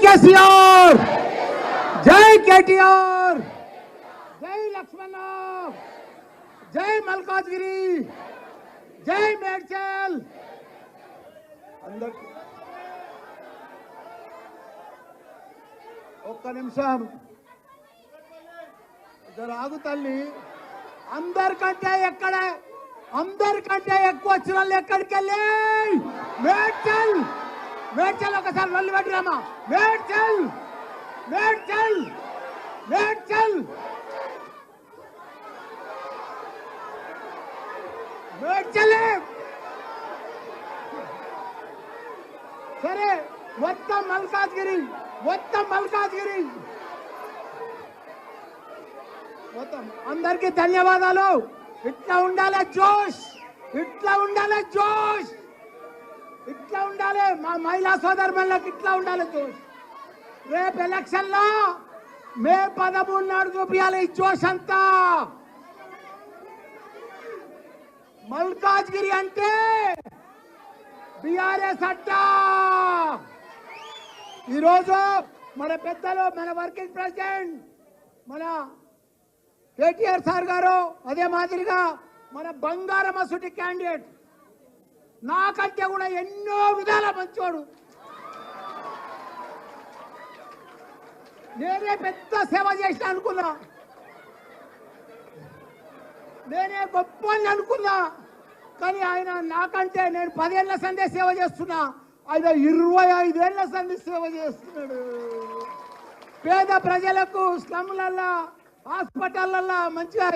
కేసీఆర్, జై కేటీఆర్, జై లక్ష్మణ, జై మల్కాజ్గిరి, జై మేడ్చల్. అందరికీ ఒక్క నిమిషం ఇద్దరు ఆగు తల్లి. అందరికంటే ఎక్కువ వచ్చిన వాళ్ళు ఎక్కడికి వెళ్ళి మేడ్చల్. మేడ్చల్ ఒకసారి నల్లు పెట్టిరామా. మేడ్చల్ మేడ్చల్ మేడ్చల్ మేడ్చల్. సరే మొత్తం మల్కాజ్గిరి మొత్తం అందరికీ ధన్యవాదాలు. ఇట్లా ఉండాలి జోష్, ఇట్లా ఉండాలి మా మహిళా సోదరులకు, ఇట్లా ఉండాలి జోష్. రేపు ఎలక్షన్ లో మే 13 నాడు చూపించాలి ఈ జోష్ అంతా. మల్కాజ్గిరి అంటే బీఆర్ఎస్ అడ్డా. ఈరోజు మన పెద్దలు, మన వర్కింగ్ ప్రెసిడెంట్ మన కేటీఆర్ సార్ గారు, అదే మాదిరిగా మన బంగారం అసూటి క్యాండిడేట్, నాకంటే కూడా ఎన్నో విధాల మంచోడు. నేనే పెద్ద సేవ చేసిన అనుకున్నా, నేనే గొప్ప అనుకున్నా. కానీ ఆయన నాకంటే, నేను 10 ఏళ్ల సందే సేవ చేస్తున్నా, ఆయన 25 ఏళ్ల సంది సేవ చేస్తున్నాడు. పేద ప్రజలకు స్లమ్లల్లో, హాస్పిటళ్లలో మంచిగా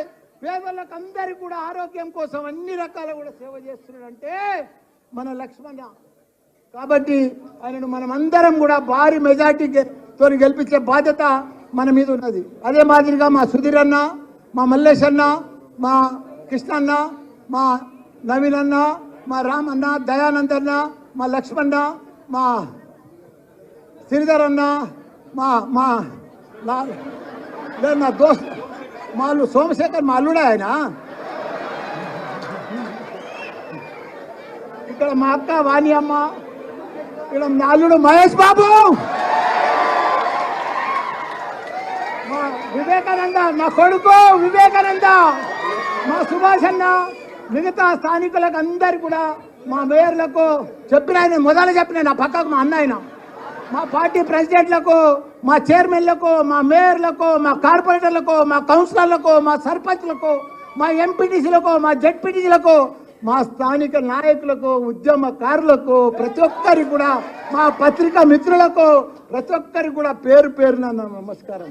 పేదలకు అందరికీ కూడా ఆరోగ్యం కోసం అన్ని రకాల కూడా సేవ చేస్తున్నాడు అంటే మన లక్ష్మణ. కాబట్టి ఆయనను మనం అందరం కూడా భారీ మెజార్టీతో గెలిపించే బాధ్యత మన మీద ఉన్నది. అదే మాదిరిగా మా సుధీర్ అన్న, మా మల్లేష్ అన్న, మా కృష్ణ అన్న, మా నవీన్ అన్న, మా రామ్ అన్న, దయానంద్ అన్న, మా లక్ష్మణ, మా శ్రీధర్ అన్న, మా మా నా దోస్త్ మా సోమశేఖర్, మా అల్లుడే ఆయన. ఇక్కడ మా అక్క వాణి అమ్మ, ఇక్కడ నా అల్లుడు మహేష్ బాబు, మా వివేకానంద, మా కొడుకు వివేకానంద, మా సుభాష్ అన్న, మిగతా స్థానికులకు అందరు కూడా, మా మేయర్లకు చెప్పిన, ఆయన మొదలు చెప్పిన, నా పక్కకు మా అన్న ఆయన, మా పార్టీ ప్రెసిడెంట్లకు, మా చైర్మన్లకు, మా మేయర్లకు, మా కార్పొరేటర్లకు, మా కౌన్సిలర్లకు, మా సర్పంచ్లకు, మా ఎంపీటీసీలకు, మా జెడ్పీటీసీలకు, మా స్థానిక నాయకులకు, ఉద్యమకారులకు, ప్రతి ఒక్కరికి కూడా, మా పత్రికా మిత్రులకు, ప్రతి ఒక్కరికి కూడా పేరు పేరున నమస్కారం.